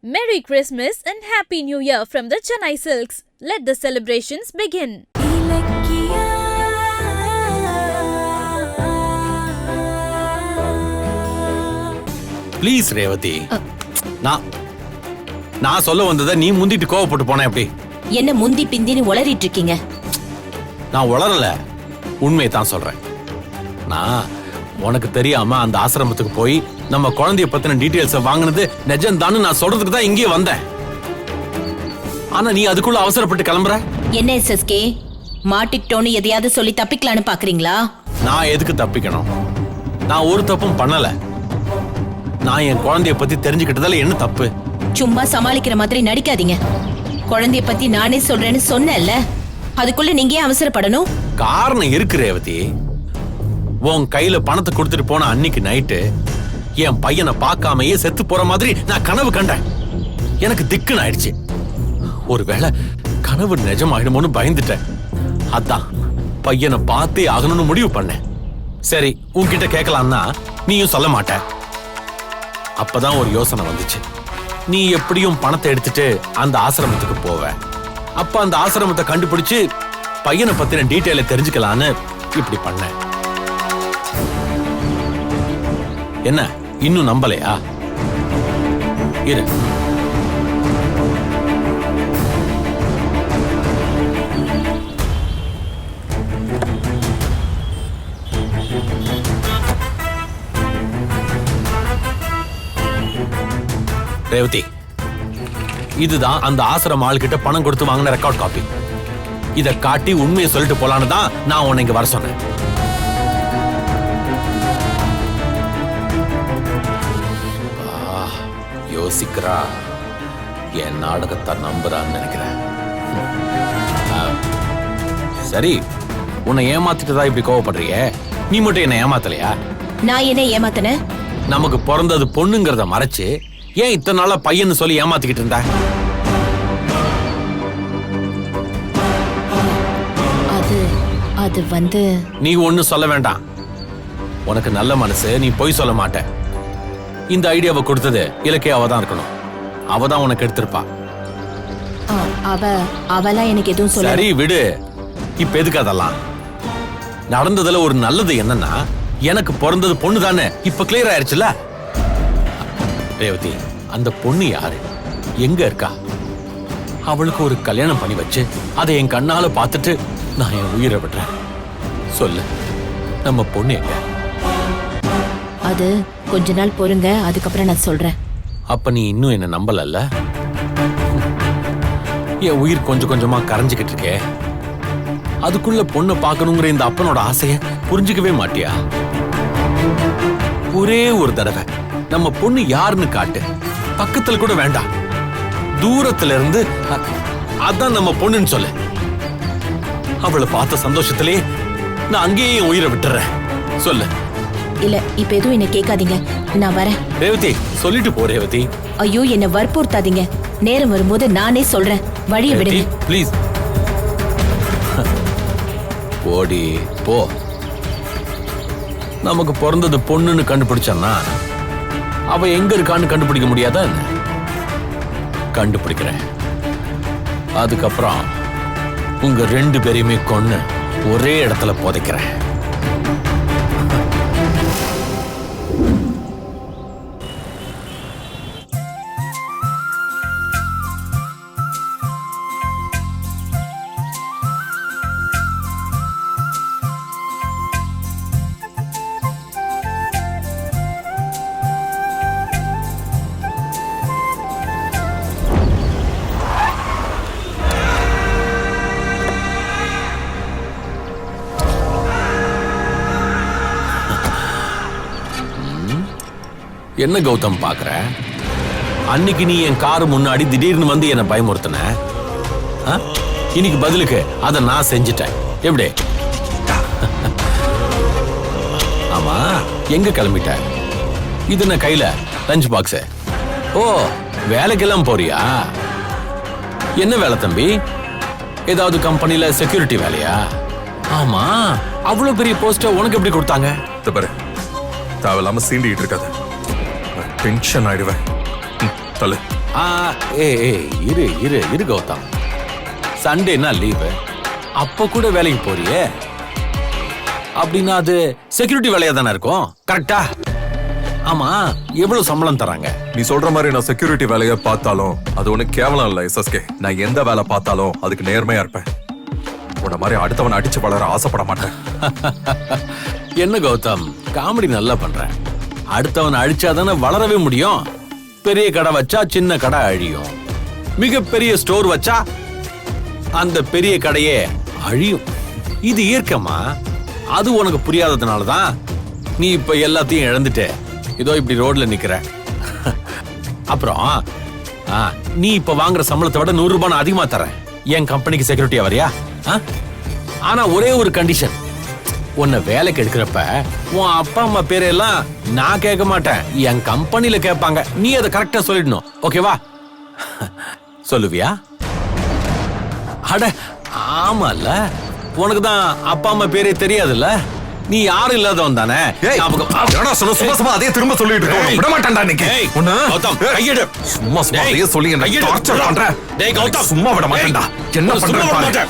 Merry Christmas and Happy New Year from the Chennai Silks. Let the celebrations begin. Please Revathi, நான் சொல்ல வந்ததை நீ முந்திட்டு கோவப்பட்டு போன எப்படி? என்ன முந்தி பிந்தின்னு உளறிட்டு இருக்கீங்க? நான் உளறல, உண்மையை தான் சொல்றேன். நான் உனக்கு தெரியாம அந்த ஆசிரமத்துக்கு போய் நம்ம குழந்தைய பத்தின டீடைல்ஸ் வாங்கினது நிஜம்தான்னு நான் சொல்றதுக்கு தான் இங்கே வந்தேன். ஆனா நீ அதுக்குள்ள அவசரப்பட்டு கிளம்புற. என்ன SSK, மாட்டிக்கிட்டோன்னு எதையாவது சொல்லி தப்பிக்கலான்னு பாக்குறீங்களா? நான் எதுக்கு தப்பிக்கணும்? நான் ஒரு தப்பும் பண்ணல. நான் என் குழந்தைய பத்தி தெரிஞ்சுக்கிட்டதால என்ன தப்பு? சும்மா சமாளிக்கிற மாதிரி நடிக்காதீங்க. குழந்தைய பத்தி நானே சொல்றேன்னு சொன்னேன்ல, அதுக்குள்ள நீங்க ஏன் அவசரப்படணும்? காரணம் இருக்கு ரேவதி. உன் கையில பணத்தை கொடுத்துட்டு போன அன்னைக்கு நைட்டு என் பையனை பார்க்காமையே செத்து போற மாதிரி நான் கனவு கண்டேன். எனக்கு திக்குன்னு ஆயிடுச்சு. ஒருவேளை கனவு நிஜமாயிடுமோன்னு பயந்துட்டேன். அதான் பையனை பார்த்தே ஆகணும்னு முடிவு பண்ணேன். சரி, உன்கிட்ட கேட்கலாம்னா நீயும் சொல்ல மாட்ட. அப்பதான் ஒரு யோசனை வந்துச்சு. நீ எப்படியும் பணத்தை எடுத்துட்டு அந்த ஆசிரமத்துக்கு போவ. அப்ப அந்த ஆசிரமத்தை கண்டுபிடிச்சு பையனை பத்தின டீட்டெயிலை தெரிஞ்சுக்கலான்னு இப்படி பண்ணேன். என்ன இன்னும் நம்பலையா? இரு, ரேவதி, இதுதான் அந்த ஆசிரம ஆள்கிட்ட பணம் கொடுத்து வாங்கின ரெக்கார்ட் காப்பி. இத காட்டி உண்மையை சொல்லிட்டு போலான்னு தான் நான் உன்னை இங்க வர சொன்னேன். யோசிக்கிறா, என் நாடகத்தை நம்புறான்னு நினைக்கிறேன். சரி, உன்னை ஏமாத்திட்டுதான் இப்படி கோவப்படுறிய. நீ மட்டும் என்ன ஏமாத்தலையா? நான் என்ன ஏமாத்தன? நமக்கு பிறந்தது பொண்ணுங்கிறத மறைச்சு ஏன் இத்தனை நாளா பையன்னு சொல்லி ஏமாத்திக்கிட்டு இருந்த? அது வந்து நீ ஒண்ணு சொல்ல வேண்டாம். உனக்கு நல்ல மனசு, நீ பொய் சொல்ல மாட்ட. இந்த ஐடியாவை கொடுத்தது இலக்கியாவ தான் இருக்கணும். அவ தான் உனக்கு எடுத்திருப்பா. அவெல்லாம் எனக்கு எதுவும் சொல்ல. சரி விடு, இப்ப எதுக்கு அதெல்லாம்? நடந்ததுல ஒரு நல்லது என்னன்னா, எனக்கு பிறந்தது பொண்ணு தானே இப்ப கிளியர் ஆயிடுச்சுல. ரேவதி, அந்த பொண்ணு யாரு, எங்க இருக்கா? அவளுக்கு ஒரு கல்யாணம் பண்ணி வச்சு அதை என் கண்ணால பார்த்துட்டு நான் என் உயிரை விடுறேன். சொல்லு, நம்ம பொண்ணு எங்க? அது கொஞ்ச நாள் பொறுங்க, அதுக்கப்புறம் நான் சொல்றேன். அப்ப நீ இன்னும் என்ன நம்பலல்ல? என் உயிர் கொஞ்சம் கொஞ்சமா கரைஞ்சுக்கிட்டு இருக்கே. அதுக்குள்ள பொண்ணை பார்க்கணுங்கிற இந்த அப்பனோட ஆசைய புரிஞ்சுக்கவே மாட்டியா? ஒரே ஒரு தடவை நம்ம பொண்ணு யாருன்னு காட்டு. பக்கத்துல கூட வேண்டாம், தூரத்துல இருந்து அதான் நம்ம பொண்ணுன்னு சொல்லு. அவளை பார்த்த சந்தோஷத்திலே நான் அங்கேயே என் உயிரை விட்டுறேன். சொல்லு. இல்ல, இப்ப எதுவும் என்ன கேட்காதீங்க, நான் வரேன். ரேவதி, சொல்லிட்டு போ ரேவதி. ஐயோ, என்ன வற்புறுத்தாதீங்க. நேரம் வரும்போது நானே சொல்றேன். வழியை விடுங்க ப்ளீஸ். ஓடி போ. நமக்கு பிறந்தது பொண்ணுன்னு கண்டுபிடிச்சான்னா அவ எங்க இருக்கான்னு கண்டுபிடிக்க முடியாதா? கண்டுபிடிக்கிறேன். அதுக்கப்புறம் உங்க ரெண்டு பேரையுமே கொன்னு ஒரே இடத்துல புதைக்கிறேன். என்ன கௌதம் பாக்குற? அன்னைக்கு நீ என் காரு முன்னாடி திடீர்னு வந்து என்ன பயமுறுத்தின. இன்னைக்கு பதிலுக்கு அதை நான் செஞ்சிட்டேன். எப்படி? ஆமா, எங்க கிளம்பிட்ட? இது என்ன கையில லஞ்ச் பாக்ஸ்? ஓ, வேலைக்கெல்லாம் போறியா? என்ன வேலை தம்பி? ஏதாவது கம்பெனில செக்யூரிட்டி வேலையா? ஆமா, அவ்வளவு பெரிய போஸ்ட உனக்கு எப்படி கொடுத்தாங்க? தேவையில்லாம சீண்டிட்டு இருக்காது, டென்ஷன் ஆயிடுவேன். தலை இரு கௌதம். சண்டேனா லீவு, அப்ப கூட வேலைக்கு போறியே, அப்படின்னா அது செக்யூரிட்டி வேலையா தானே இருக்கும், கரெக்டா? ஆமா, எவ்வளவு சம்பளம் தராங்க? நீ சொல்ற மாதிரி நான் செக்யூரிட்டி வேலையை பார்த்தாலும் அது ஒண்ணு கேவலம் இல்ல எஸ்எஸ்கே. நான் எந்த வேலை பார்த்தாலும் அதுக்கு நேர்மையா இருப்பேன். உன்ன மாதிரி அடுத்தவன் அடிச்சு வளர ஆசைப்பட மாட்டேன். என்ன கௌதம், காமெடி நல்லா பண்ற. அடுத்தவன் அழிச்சாதானே வளரவே முடியும். பெரிய கடை வச்சா சின்ன கடை அழியும், மிகப்பெரிய ஸ்டோர் வச்சா அந்த பெரிய கடையே அழியும். இது இயற்கமா. அது உனக்கு புரியாததுனாலதான் நீ இப்ப எல்லாத்தையும் இழந்துட்டு இதோ இப்படி ரோட்ல நிக்கிற. அப்புறம் நீ இப்ப வாங்குற சம்பளத்தை விட 100 ரூபாய் அதிகமா தரேன் என் கம்பெனிக்கு செக்யூரிட்டியா வரியா? ஆனா ஒரே ஒரு கண்டிஷன், உன்னை வேலைக்கு எடுக்கிறப்ப உன் அப்பா அம்மா பேரெல்லாம் நான் கேட்க மாட்டேன், என் கம்பெனில கேட்பாங்க. நீ அதை கரெக்டா சொல்லிடணும், ஓகேவா? சொல்லுவியா? அட ஆமால, உனக்கு தான் அப்பா அம்மா பேரே தெரியாதுல்ல, நீ யாரும் இல்லாதவன் தானே. அதே திரும்ப சொல்லிட்டு இருக்கோம். விட மாட்டேன்டா இன்னைக்கு. கௌதம் கையெடு. சும்மா சும்மா அதே சொல்லி என்ன டார்ச்சர் பண்ற? டேய் கௌதம், சும்மா விட மாட்டேன்டா. என்ன பண்ற?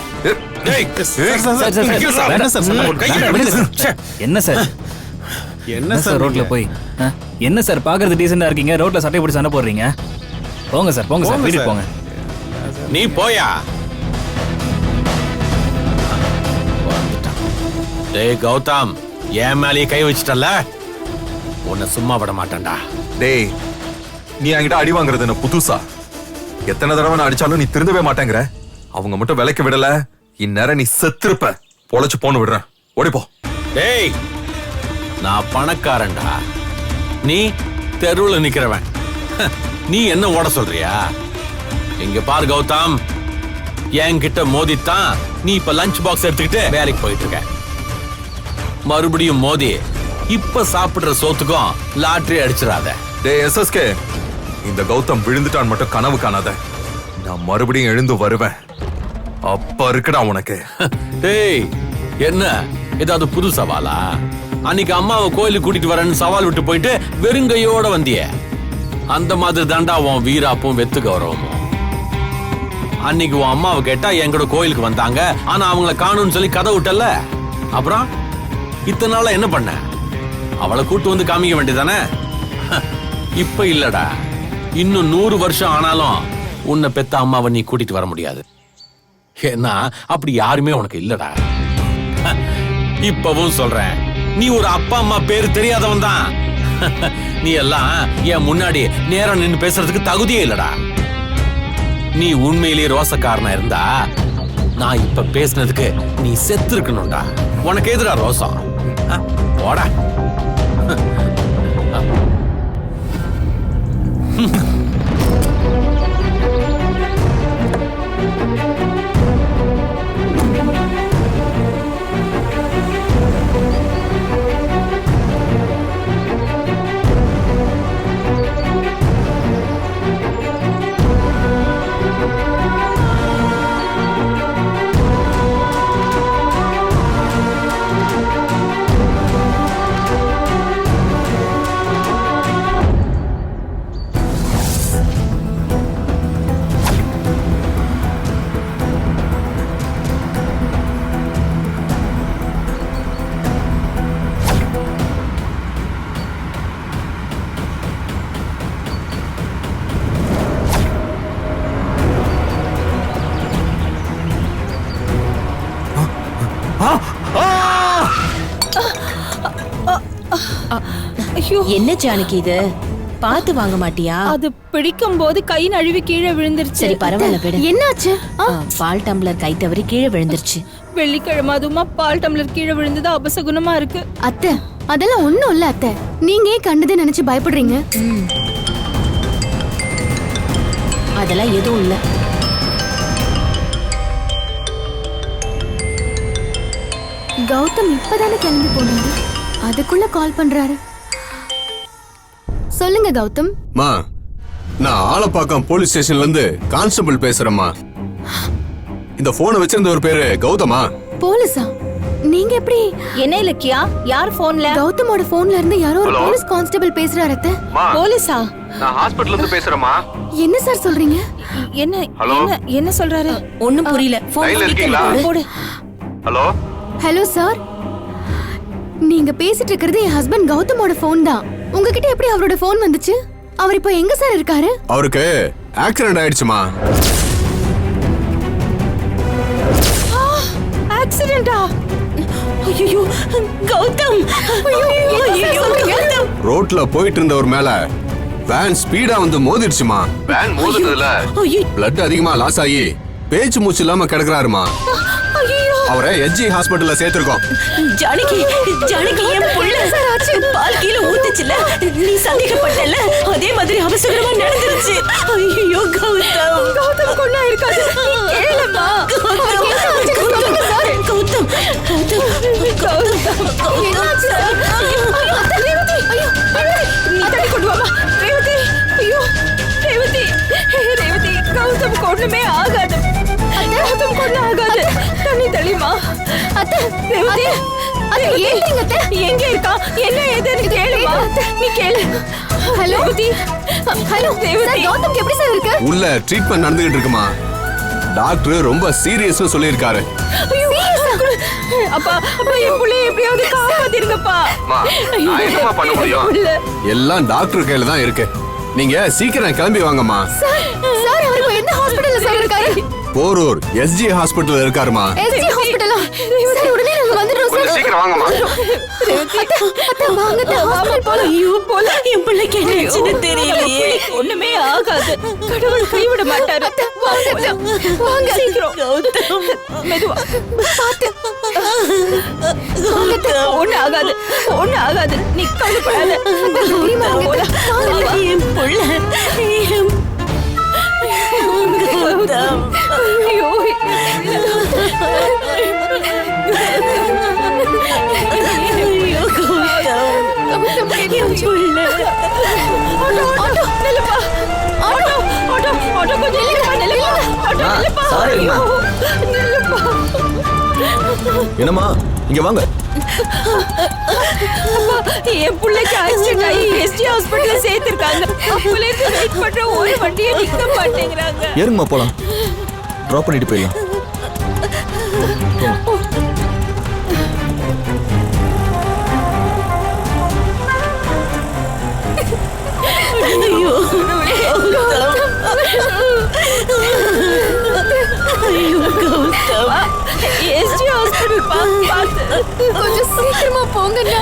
என்ன சார் என்ன சார் ரோட்ல போய் என்ன சார் பாக்குறது டீசெண்டா இருக்கீங்க, ரோட்ல சட்டை போட்டு சண்டை போடுறீங்க? போங்க சார், போங்க சார், வீட்டுக்கு போங்க. நீ போயா? டேய் கௌதம், என் மேலேயே கை வச்சிட்டல, உன்னை சும்மா விட மாட்டேன்டா. டேய், நீ என்கிட்ட அடி வாங்குறது என்ன புதுசா? எத்தனை தடவை நான் அடிச்சாலும் நீ திருந்தவே மாட்டேங்கிற. அவங்க மட்டும் விலைக்கு விடல, இந்நேரம் நீ செத்துருப்ப. பொழைச்சு போன்னு விடுறேன், ஓடிப்போ. டேய், நான் பணக்காரன்டா, நீ தெருவுல நிக்கிறவன். நீ என்ன ஓட சொல்றியா? இங்க பாரு கௌதம், என்கிட்ட மோதித்தான் நீ இப்ப லஞ்ச் பாக்ஸ் எடுத்துக்கிட்டு வேலைக்கு போயிட்டு இருக்க. மறுபடியும் மோதி இப்ப சாப்பிடுற சோத்துக்கும் லாட்டரி அடிச்சிடாத. டேய் எஸ்எஸ்கே, இந்த கௌதம் விழுந்துட்டான் மட்டும் கனவு காணாத. நான் மறுபடியும் எழுந்து வருவேன், அப்ப இருக்குடா உனக்கு. டேய், என்ன ஏதாவது புது சவாலா? அன்னைக்கு அம்மாவை கோயிலுக்கு கூட்டிட்டு வரேன்னு சவால் விட்டு போயிட்டு வெறுங்கையோட வந்திய. அந்த மாதிரி தாண்டா உன் வீராப்பும் வெத்து கௌரவமும். அன்னைக்கு உன் அம்மாவை கேட்டா எங்கூட கோயிலுக்கு வந்தாங்க, ஆனா அவங்கள காணும்னு சொல்லி கதை விட்டல. அப்புறம் இத்தனை நாளா என்ன பண்ண? அவளை கூட்டு வந்து காமிக்க வேண்டியதானே? இப்ப இல்லடா, இன்னும் 100 வருஷம் ஆனாலும் உன்னை பெத்த அம்மாவை நீ கூட்டிட்டு வர முடியாது. ஏன்னா அப்படி யாருமே உனக்கு இல்லடா. இப்பவும் சொல்றேன், நீ ஒரு அப்பா அம்மா பேரு தெரியாதவன் தான். நீ எல்லாம் என் முன்னாடி நேரம் நின்னு பேசுறதுக்கு தகுதியே இல்லடா. நீ உண்மையிலேயே ரோசக்காரனா இருந்தா நான் இப்ப பேசினதுக்கு நீ செத்து இருக்கணும்டா. உனக்கு எதிரா ரோசம்? போடா. என்ன ஜானகி இது? பார்த்து வாங்க மாட்டியா? அது பிடிக்கும் போது கை நழுவி கீழே விழுந்துருச்சு. சரி பரவாயில்ல விடு. என்னாச்சு? பால் டம்ளர் கை தவறி கீழே விழுந்துருச்சு. வெள்ளிக்கிழமை அதுமா பால் டம்ளர் கீழே விழுந்தது அபசகுணமா இருக்கு. அத்தை, அதெல்லாம் ஒண்ணும் இல்ல அத்தை. நீங்க ஏன் கண்டதை நினைச்சு பயப்படுறீங்க? அதெல்லாம் எதுவும் இல்ல. கௌதம் இப்பதானே கிளம்பி போனாரு, அதுக்குள்ள கால் பண்றாரு. சொல்லுங்க கௌதம். மா, நான் ஆலப்பாக்கம் போலீஸ் ஸ்டேஷன்ல இருந்து கான்ஸ்டபிள் பேசுறேம்மா. இந்த போனை வச்சிருந்த ஒரு பேரு கௌதமா? போலீஸா? நீங்க எப்படி? என்ன இலக்கியா, யார் போன்ல? கௌதமோட போன்ல இருந்து யாரோ ஒரு போலீஸ் கான்ஸ்டபிள் பேசுறாரு அத்தை. போலீஸா? நான் ஹாஸ்பிடல்ல இருந்து பேசுறேம்மா. என்ன சார் சொல்றீங்க? என்ன ஹலோ? என்ன சொல்றாரு? ஒண்ணும் புரியல. போன் லைன்ல ஸ்பீக்கர்ல இருக்கீங்களா? போடு. ஹலோ ஹலோ சார், நீங்க பேசிட்டு இருக்கிறது என் ஹஸ்பண்ட் கௌதமோட ஃபோன் தான். உங்ககிட்ட எப்படி அவரோட ஃபோன் வந்துச்சு? அவர் இப்போ எங்க சார் இருக்காரு? அவருக்கு ஆக்சிடென்ட் ஆயிடுச்சுமா. ஆக்சிடென்டா? ஐயோ கௌதம், கௌதம். ரோட்ல போயிட்டு இருந்தவர் மேல வேன் ஸ்பீடா வந்து மோதிடுச்சுமா. வேன் மோதினதுல ஐயோ, பிளட் அதிகமா லாஸ் ஆகி பேச்சு மூச்சு இல்லாம கிடக்குறாருமா. அவரை எஸ்ஜி ஹாஸ்பிடல்ல சேர்த்திருக்கோம். ஜானகி, ஜானகி என் புள்ள பால் கீழே ஊத்துச்சுல, நீ சந்தேகப்பட்டல, அதே மாதிரி அவசரமா நடந்துருச்சு. ஐயோ கௌதம், கௌதம் கொண்டா இருக்காது. கேளுமா. கௌதம், கௌதம், கௌதம், கௌதம் சார். நீ தண்ணி கொண்டு வாமா. ரேவதி, ஐயோ ரேவதி, ரேவதி, கௌதம் கொண்டுமே ஆகாது. கௌதம் கொண்டு ஆகாது. தண்ணி தள்ளிமா. அத்தை, ரேவதி, ஏங்க அத்தை? எங்க இருக்கா? என்ன ஏதுன்னு கேளுமா. நீ கேளு. ஹலோ ரேவதி, ஹலோ சார், கௌதம்க்கு எப்படி சார் இருக்கு? உள்ள ட்ரீட்மெண்ட் நடந்துகிட்டு இருக்குமா. டாக்டர் ரொம்ப சீரியஸ்னு சொல்லியிருக்காரு. அப்பா, அப்பா என் புள்ளைய எப்படியாவது காப்பாத்திருங்கப்பா. நான் என்னமா பண்ண முடியும்? எல்லாம் டாக்டர் கையில தான் இருக்கு. நீங்க சீக்கிரம் கிளம்பி வாங்கம்மா. சார், சார் அவர் எந்த ஹாஸ்பிடல்ல சார் இருக்காரு? போரூர் எஸ்ஜி ஹாஸ்பிடல்ல இருக்காருமா. எஸ்ஜி ஹாஸ்பிடலா? சார் உடனே நாங்க வந்துடுறோம் சார். சீக்கிரம் வாங்கம்மா. அத்தை வாங்க அத்தை, ஹாஸ்பிடல் போலாம். ஐயோ போல. என் பிள்ளைக்கு என்னாச்சுன்னு தெரியலையே. ஒண்ணுமே ஆகாது. கடவுள் கைவிட மாட்டாரு. வாங்க, வாங்க சீக்கிரம். கௌதம், மெதுவா பாத்து. ஒண்ணு ஆகாது, ஒண்ணு ஆகாது. நீ கவலைப்படாத. என் புள்ள, என் கௌதம். ஐயோ ஐயோ கௌதம், என் புள்ள. ஆட்டோ நில்லுப்பா. ஆட்டோ, ஆட்டோ, ஆட்டோ கொஞ்சம் நில்லுப்பா, நில்லுப்பா. ஆட்டோ நில்லுப்பா. ஐயோ, நில்லுப்பா. என்னம்மா இங்க வாங்க. என் பிள்ளைக்கு ஆக்சிடென்ட் ஆகி எஸ்டி ஹாஸ்பிடல்ல சேர்த்திருக்காங்க. அப்பலேருந்து வெயிட் பண்ற ஒரு வண்டியை நிக்க மாட்டேங்கிறாங்க. ஏறுங்கம்மா போலாம். ட்ராப் பண்ணிட்டு போயிடலாம். ஐயோ ஐயோ கௌதம், எஸ்டி ஹாஸ்பிடல் பார்த்து கொஞ்சம் சீக்கிரமா போங்கண்ணா.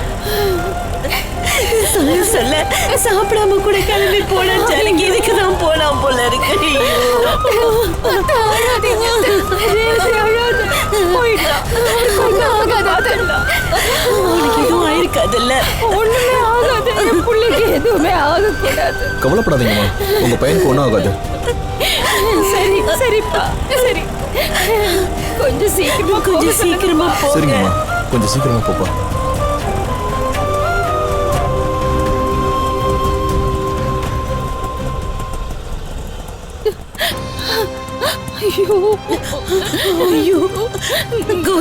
சொல்ல சொல்ல சாப்பிடாம கூட கிளம்பி போனா ஜனங்க இதுக்கு தான் போலாம் போல இருக்கு. அத்தை அழாதீங்க அத்தை. அழாது. போயிடா. உனக்கு எதுவும் ஆயிருக்காதுல்ல? ஒண்ணுமே ஆகாது. என் பிள்ளைக்கு எதுவுமே ஆகக்கூடாது. கவலைப்படாதீங்கம்மா, உங்க பையனுக்கு ஒன்றும் ஆகாது. சரி, சரிப்பா, சரி. கொஞ்சம் சீக்கிரமா, கொஞ்சம் சீக்கிரமா போங்க. சரிங்கம்மா, கொஞ்சம் சீக்கிரமா போப்பா. ஐயோ, ஐயோ,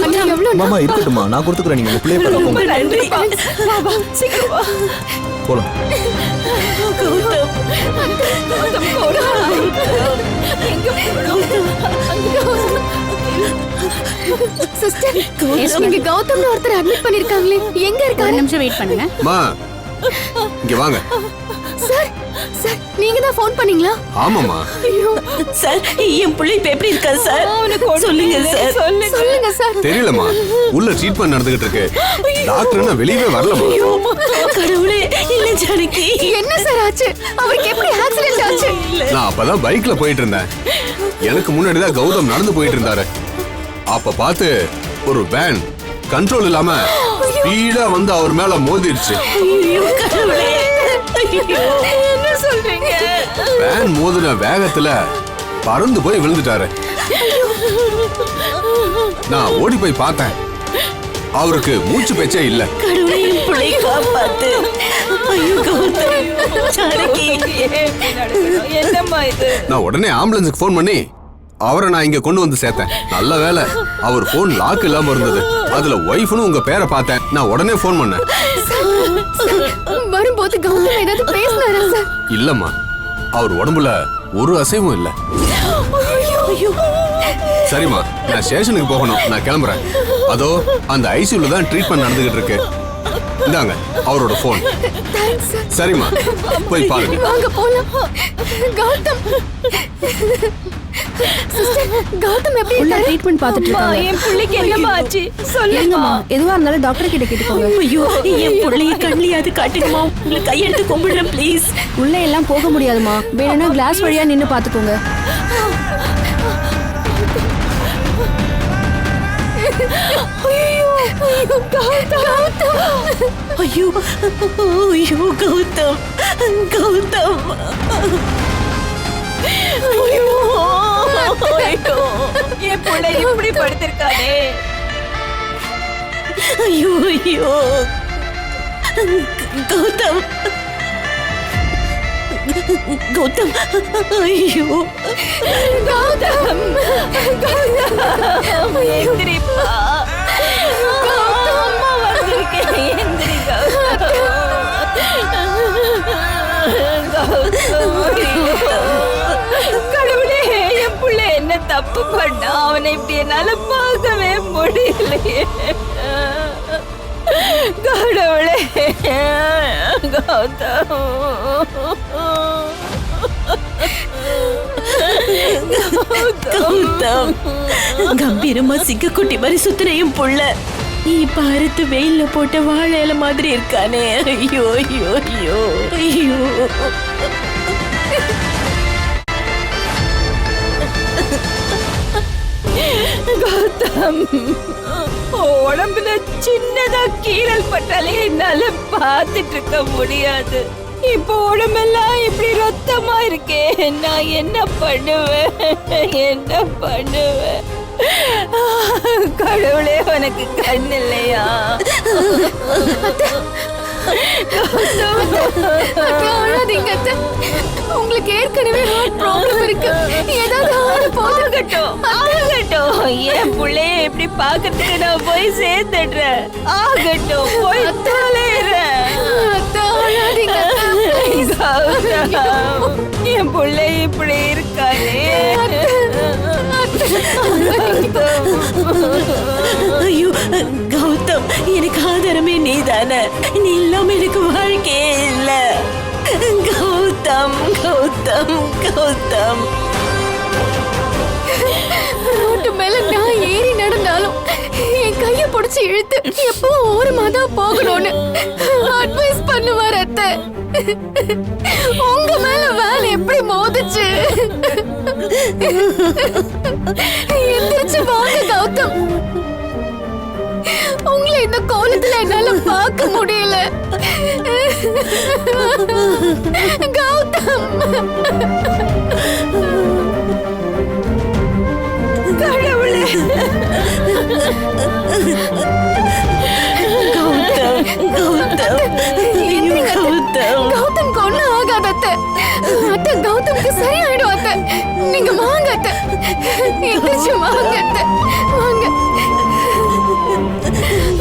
அண்ணா எவ்வளவு மாமா இருக்கட்டும்மா, நான் கொடுத்துக்கிறேன். நீங்க உங்க பிள்ளைய பார்க்க ரொம்ப போங்க. நன்றிப்பா. வா, வா, சீக்கிரம் வா. போலாம். கௌதம், கௌதம், கௌதம். எங்க போறோம்? சிஸ்டர், நீங்க கௌதம்னு ஒருத்தர் அட்மிட் பண்ணிருக்காங்களே, எங்க இருக்காரு? நிமிஷம் வெயிட் பண்ணுங்க. அம்மா இங்க வாங்க. சார், சார் நீங்க தான் ஃபோன் பண்ணீங்களா? ஆமாம்மா. ஐயோ, சார் என் பிள்ளை இப்ப எப்படி இருக்கா சார்? சொல்லுங்க சார். சொல்லுங்க சார். தெரியலம்மா, உள்ள ட்ரீட்மெண்ட் நடந்துகிட்டு இருக்கு. டாக்டர் வெளியவே வரலமா. கடவுளே, இல்ல ஜானகி. என்ன சார் ஆச்சு? அவருக்கு எப்படி ஆக்சிடென்ட் ஆச்சு? நான் அப்பதான் பைக்ல போயிட்டு இருந்தேன். எனக்கு முன்னாடி தான் கௌதம் நடந்து போயிட்டு இருந்தாரு. அப்ப பார்த்து ஒரு வேன் கண்ட்ரோல் இல்லாம ஸ்பீடா வந்து அவர் மேல மோதிருச்சு. ஐயோ கடவுளே, என்ன சொல்றீங்க? வேன் மோதின வேகத்துல பறந்து போய் விழுந்துட்டாரு. நான் ஓடி போய் பார்த்தேன். அவருக்கு மூச்சு பேச்சே இல்ல. கடவுளே என் பிள்ளை காப்பாத்து. ஐயோ கௌதம், ஜானகி. என்னம்மா இது? நான் உடனே ஆம்புலன்ஸுக்கு ஃபோன் பண்ணி அவரை நான் இங்க கொண்டு வந்து சேர்த்தேன். நல்ல வேலை அவர் போன் லாக் இல்லாம இருந்தது. அதுல ஒய்ஃப்னு உங்க பேரை பார்த்தேன். நான் உடனே போன் பண்ணேன். வரும்போது கௌதம் ஏதாவது பேசினாரா சார்? இல்லம்மா, அவர் உடம்புல ஒரு அசைவும் இல்ல. சரிம்மா, நான் ஸ்டேஷனுக்கு போகணும். நான் கிளம்புறேன். அதோ அந்த ஐசியூல தான் ட்ரீட்மெண்ட் நடந்துகிட்டு இருக்கு. இந்தாங்க அவரோட போன். சரிம்மா, போய் பாருங்க. வாங்க போலாம். கௌதம் சிஸ்டர், கௌதம் எப்படி இருக்காரு? ட்ரீட்மெண்ட் பார்த்துட்டு இருக்காங்க. என் பிள்ளைக்கு என்னமா ஆச்சு சொல்லுங்கம்மா. எதுவா இருந்தாலும் டாக்டர் கிட்ட கேட்டுக்கோங்க. ஐயோ, என் பிள்ளைய கண்ணியாவது காட்டுங்கம்மா. உங்களை கையெடுத்து கும்பிடுறேன் ப்ளீஸ். உள்ள எல்லாம் போக முடியாதுமா. வேணும்னா கிளாஸ் வழியா நின்னு பாத்துக்கோங்க. ஐயோ ஐயோ கௌதம், கௌதம். ஐயோ என் பிள்ளை இப்படி படுத்திருக்கானே. ஐயோ ஐயோ கௌதம், கௌதம். ஐயோ கௌதம், கௌதம் எந்திரிப்பா. அம்மா வந்திருக்கேன், எந்திரி கடவுளே, என் பிள்ளை என்ன தப்பு பண்ணா? அவனை இப்படி என்னால பார்க்கவே முடியலையே. கடவுளே, கௌதம், கம்பீரமா சிங்கக்குட்டி மாதிரி சுத்துற என் புள்ள இப்ப அறுத்து வெயில்ல போட்ட வாழை இலை மாதிரி இருக்கானே. ஐயோ ஐயோ ஐயோ ஐயோ. கௌதம், உடம்புல சின்னதா கீறல் பட்டாலே என்னால பார்த்துட்டு இருக்க முடியாது. இப்போ உடம்பெல்லாம் இப்படி ரத்தமா இருக்கே. நான் என்ன பண்ணுவேன், என்ன பண்ணுவேன்? கடவுளே, உனக்கு கண் இல்லையா? உங்களுக்கு ஏற்கனவே ஹார்ட் ப்ராப்ளம் இருக்கு. ஏதாவது ஆகட்டும் ஆகட்டும், என் பிள்ளைய எப்படி பாக்கிறதுக்கு நான் போய் சேர்த்துடுறேன். ஆகட்டும், போய் தலையிறேன். என் பிள்ளை இப்படி இருக்கானே. ஐயோ கௌதம், எனக்கு ஆதாரமே நீதானே. நீ இல்லாம எனக்கு வாழ்க்கையே இல்ல. கௌதம் கௌதம் கௌதம். ரோட்டு மேல நான் ஏறி நடந்தாலும் என் கைய பிடிச்சு இழுத்து எப்போ ஓரமா தான் போகணும்னு அட்வைஸ் பண்ணுவார் அத்தை. உங்க மேல வேலை எப்படி மோதிச்சு? எந்திரிச்சு வாங்க கௌதம். உங்களை இந்த கோலத்துல என்னால பார்க்க முடியல. கௌதம், கடவுளே, கௌதம் கௌதம் கௌதம். கௌதம் கொண்டு ஆகாத அத்தை. அத்தை, கௌதம்க்கு சரியாயிடும் அத்தை. நீங்க வாங்க அத்தை. எந்திரிச்சு வாங்க அத்தை, வாங்க.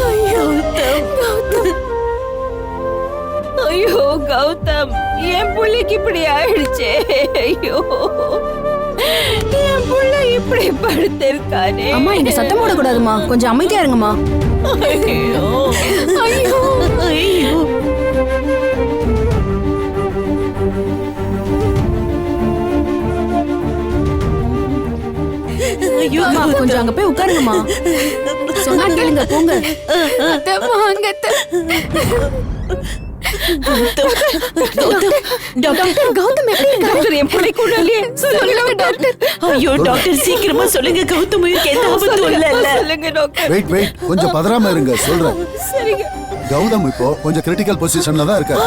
ஐயோ கௌதம், ஐயோ கௌதம், என் பிள்ளைக்கு இப்படி ஆயிடுச்சே. ஐயோ, என் பிள்ளை இப்படி படுத்திருக்கானே. அம்மா, இங்க சத்தம் போடக்கூடாதுமா. கொஞ்சம் அமைதியா இருங்கம்மா. ஐயோ ஐயோ ஐயோ ஐயோ அம்மா, கொஞ்சம் அங்க போய் உட்காருங்கம்மா. சொன்னா கேளுங்க, போங்க. அத்தை, வாங்க அத்தை. டாக்டர், கௌதம் எப்படி இருக்காரு? டாக்டர், என் பிள்ளை கூட இல்லையே. சொல்லுங்க டாக்டர். ஐயோ டாக்டர், சீக்கிரமா சொல்லுங்க. கௌதம் உயிருக்கு எந்த ஆபத்தும் இல்ல. சொல்லுங்க டாக்டர். வெயிட் கொஞ்சம் பதறாம இருங்க, சொல்றேன். சரிங்க. கௌதம் இப்போ கொஞ்சம் கிரிட்டிக்கல் பொசிஷன்ல தான் இருக்காரு.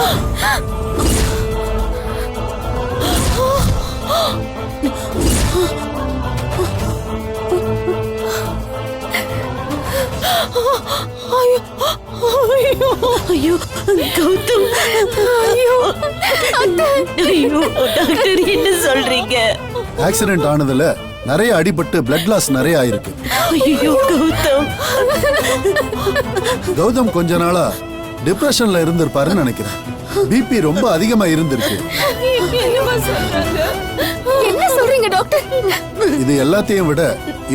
ஐயோ கௌதம், ஐயோ ஐயோ டாக்டர், என்ன சொல்றீங்க? ஆக்சிடென்ட் ஆனதுல நிறைய அடிபட்டு பிளட் லாஸ் நிறைய ஆயிருக்கு. ஐயோ கௌதம், கௌதம் கொஞ்ச நாளா டிப்ரெஷன்ல இருந்திருப்பாருன்னு நினைக்கிறேன். பிபி ரொம்ப அதிகமா இருந்திருக்கு. என்ன சொல்றீங்க டாக்டர்? இது எல்லாத்தையும் விட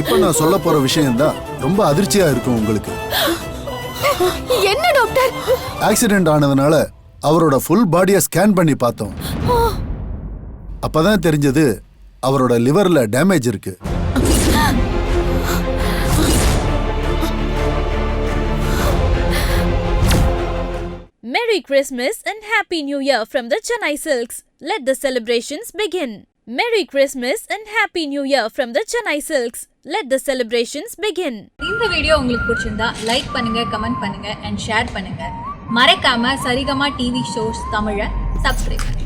இப்ப நான் சொல்ல போற விஷயம் தான் ரொம்ப அதிர்ச்சியா இருக்கும் உங்களுக்கு. என்ன டாக்டர்? ஆக்சிடென்ட் ஆனதுனால அவரோட ஃபுல் பாடியை ஸ்கேன் பண்ணி பார்த்தோம். அப்பதான் தெரிஞ்சது அவரோட லிவர்ல டேமேஜ் இருக்கு. Merry Christmas and Happy New Year from the Chennai Silks. Let the celebrations begin. Merry Christmas and Happy New Year from the Chennai Silks. Let the celebrations begin. இந்த video உங்களுக்கு பிடிச்சிருந்தா like பண்ணுங்க, comment பண்ணுங்க and share பண்ணுங்க. மறக்காம Saregama TV shows தமிழை subscribe பண்ணுங்க.